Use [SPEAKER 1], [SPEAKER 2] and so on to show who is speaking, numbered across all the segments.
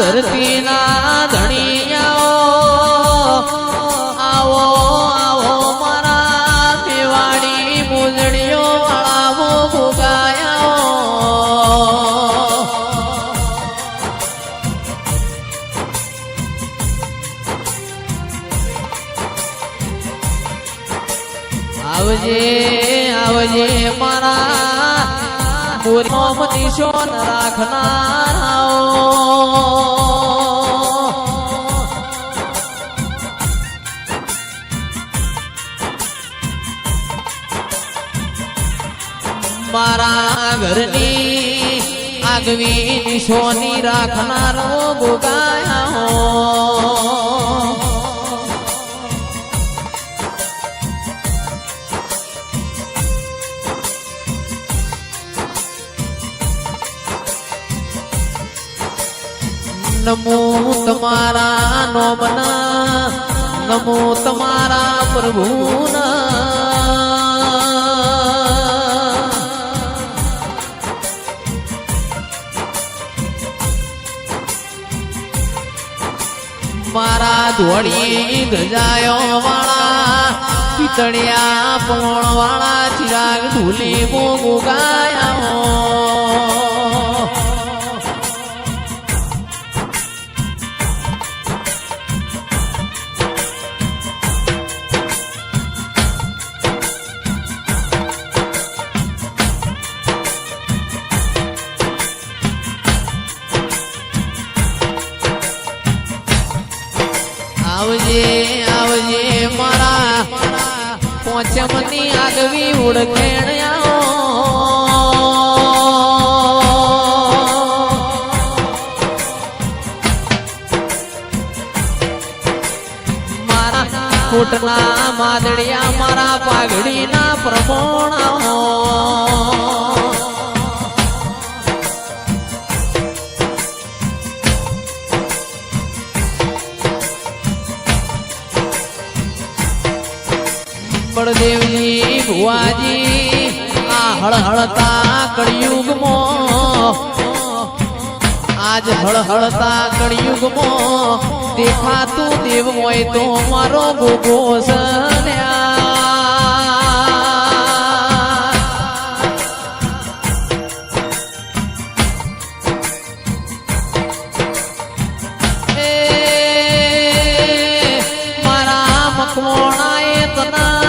[SPEAKER 1] ધરતીના ધણિયાઓ આવો આવો મારા મેવાડી મોજડીઓ આવો ભોગાયાઓ આવજે આવજે મારા મોરી નિશોન રાખનારાઓ મારા ઘરની આગવી નિશોની રાખનારો ગોગાયા નમો તમારા નોમના નમો તમારા પ્રભુના મારા ધોળી ગજાયો વાળા પિતળિયા પોણ વાળા ચિરાગ ધૂલી ગો ગાયા આવજે આવજે મારા પોચમની આગવી ઓળખેણ્યાઓ મારા કોટના માદડિયા મારા પાઘડીના પ્રમોણાઓ બળદેવજી ભુવાજી આ હળહળતા કળિયુગમાં આજ હળહળતા કળિયુગમાં દેખાતું દેવ હોય તો મારો ગોગો મારા મખવણાએ તના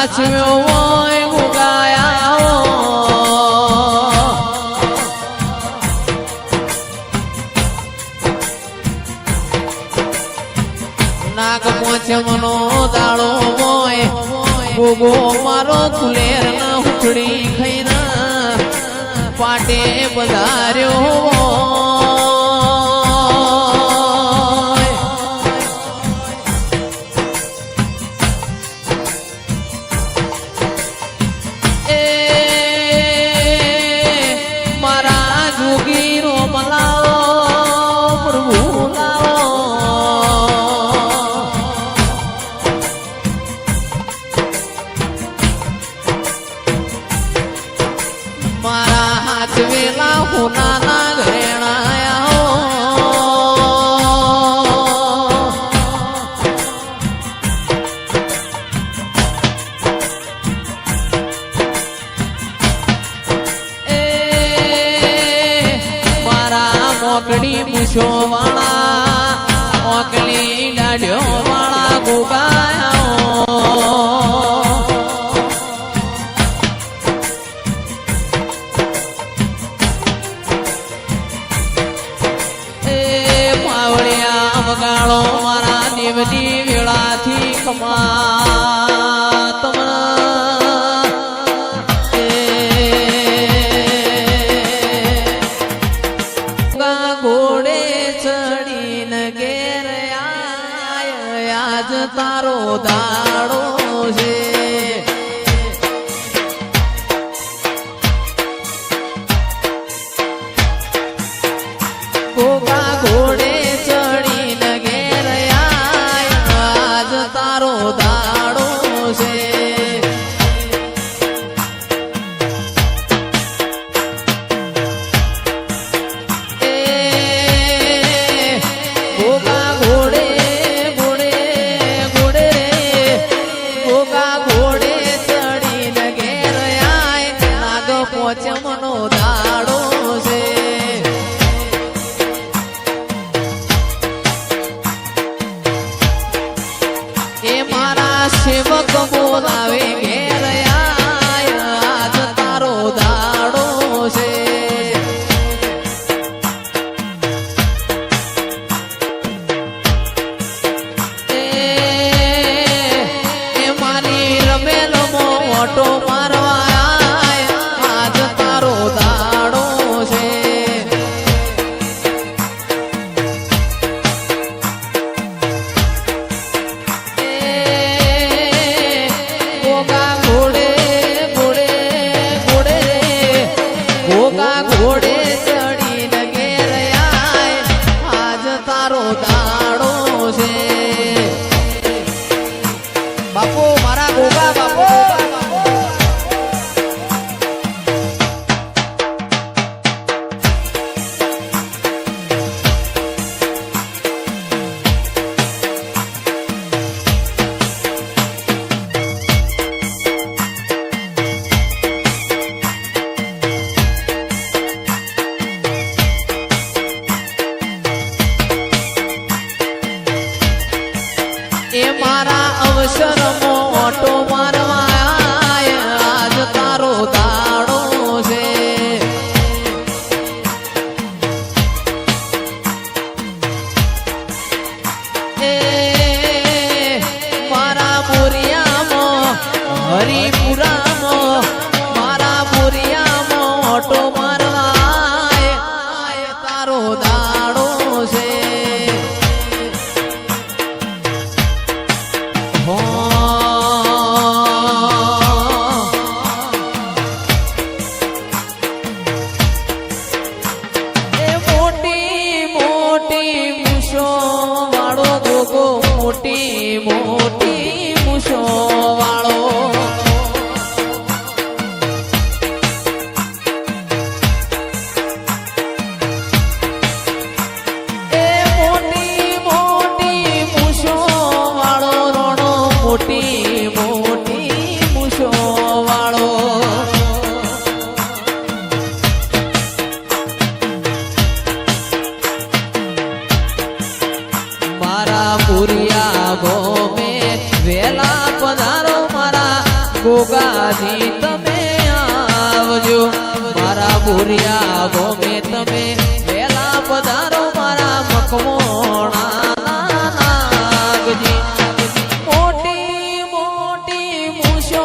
[SPEAKER 1] હાચવ્યો હોય ઉગાયા નાગ પોચમનો દાડો હોય ગોગો મારો કુલેર ના હુકડી ખાઈને પાટે બધાર્યો મારા હાથ વેલા હોનાના ઘરેણાયા એ મારા મોકડી મૂછો વાળા ઓકલી દાઢ્યો વાળા ગોગાયા વગાડો મારા દેવની વેળાથી કમા તમના ઘોડે ચડીને ઘેર આજ તારો દાડો છે ઘોડે દાડો છે બોલાવે ઘેર આય આજ તારો દાડો છે એ મારી રમેલ મોટો મારવા આય આજ તારો દાડો છે ઘોઘા ઘોડે ઘોડે ઘોડે ઘોઘા ઘોડે ચડીને ઘેર આય આજ તારો દાડો છે બાપુ મારા ઘોઘા બાપુ એ મારા અવસરમાં ઓટો મારવા આય આજ તારો દાડો છે એ મારા બોરિયામાં હરિપુરામાં મારા બોરિયામાં ઓટો મારવા આય તારો દાડો છે મોટી મોટી મૂછો વાળો એ મોટી મોટી મૂછો વાળો રોણો મોટી મોટી મૂછો વાળો મારા પુરિયા ગોમે વેલા પધારો મારા ગોગાજી તમે આવજો મારા પુરિયા ગોમે તમે વેલા પધારો મારા મકમોણા નાગજી મોટી મોટી મૂછો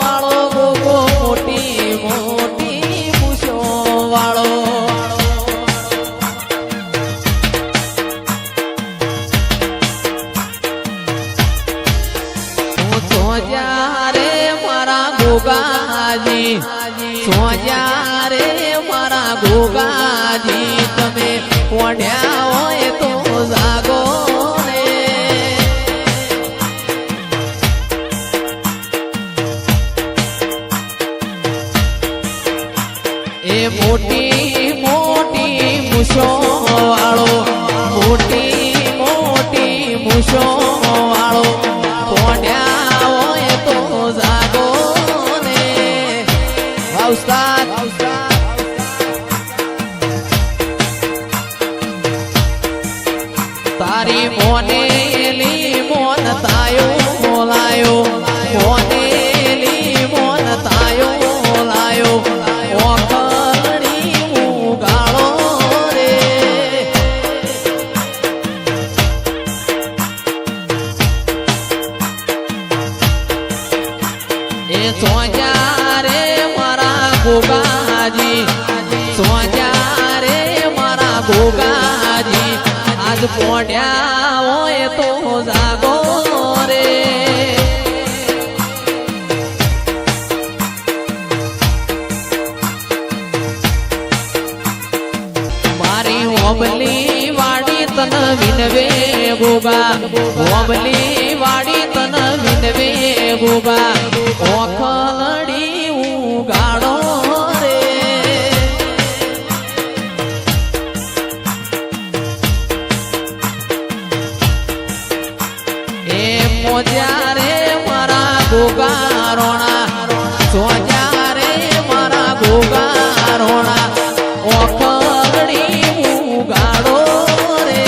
[SPEAKER 1] વાળો ગોગો મોટી મોટી મૂછો વાળો સોજારે મારા ગોગાજી સોજારે મારા ગોગાજી તમે ઓઢ્યા હોય તો જાગો રે એ મોટી મોટી મૂછો વાળો મોટી મોટી મૂછો વાળો ઓઢ્યા હોય તો જાગો ને ઉસ્તાદ તારી મોનેલી મોન તાયો બોલાયો મોનેલી મોન તાયો બોલાયો ઓખડી ઉગાળો રે એ સોજારે મારા ગોગાજી સોજારે મારા ગોગાજી આજ પોઢ્યા હોય તો જાગો રે મારી ઓબલી વાડી તન વિનવે ગોગા ઓબલી વાડી તન વિનવે ગોગા ઓખલડી ઉગાડો રે એ મોજારે મારા ગોગા રોણા સોજારે મારા ગોગા રોણા ઓખલડી ઉગાડો રે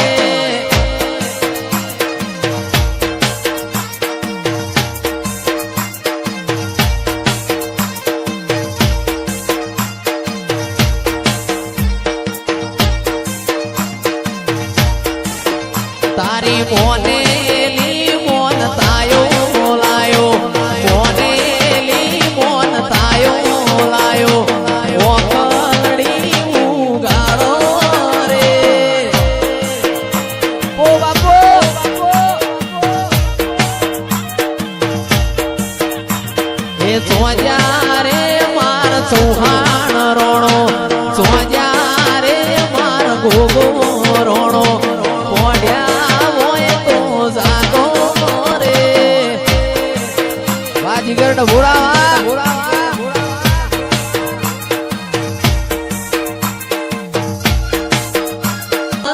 [SPEAKER 1] હેડ ભોળાવા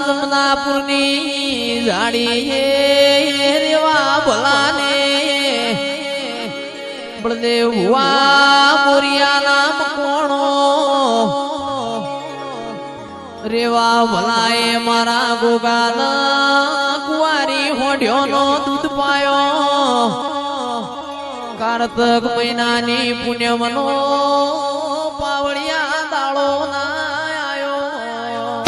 [SPEAKER 1] જમનાપુરની જાડી રેવા ભલાને બળદેવ ભુવા મોરિયા નામ કોણો રેવા ભલાએ મારા ગોગાના કુવારી હોડ્યોનો દૂધ પાયો કાર્તક મહિનાની પુણ્યમનો પાવડિયા દાળો ના આયો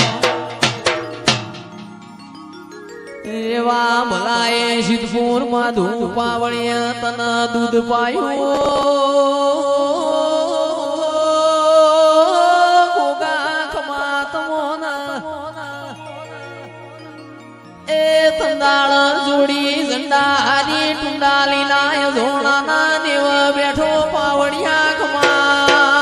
[SPEAKER 1] રેવા ભલાએ સિદ્ધપુર માં ધૂપ પાવડિયા તના દૂધ પાયો સંદાળ જોડી ઝંડારી ટુંડાલી નાય ધોણાના દેવ બેઠો પાવડિયા ખમાતન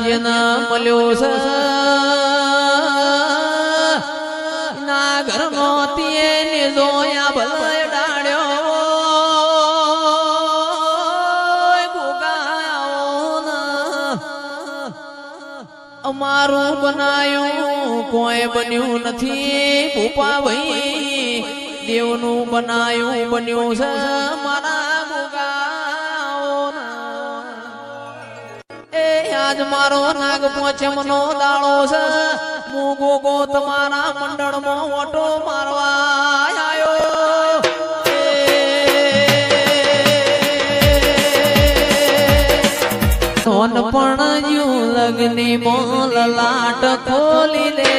[SPEAKER 1] યના મળ્યો છે ઘરનો તિયે જોયા ભલાય ડાળ્યો અમારું બનાયું કોઈ બન્યું નથી ભૂપા ભાઈ દેવનું બનાયું બન્યું છે મારા ગોગાઓના એ આજ મારો નાગ પોચમનો દાળો છે હું ગોગો તમારા મંડળમાં ઓટો મારવા આવ્યો સોન પણ જુ લગની મોલ લાટ ખોલી લે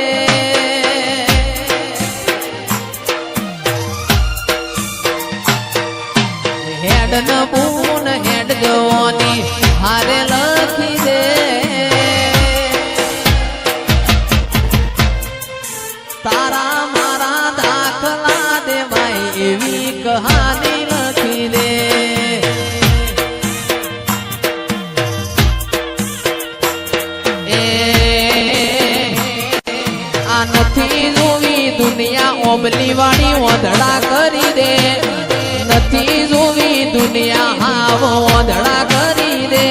[SPEAKER 1] હેડ ન બૂન હેડ જવાની હારે લખી દે તારા મારા દાખલા દેવાય એવી કહાની લખી દે આ નથી જોવી દુનિયા ઓબલી વાળી ઓધડા કરી દે નથી જોવી દુનિયા હાવ ઓધડા કરી દે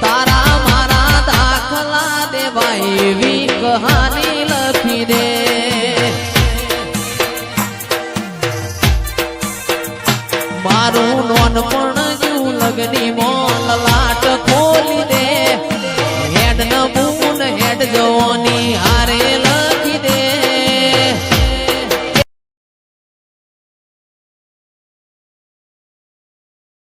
[SPEAKER 1] તારા મારા દાખલા દેવાય એવી કહાની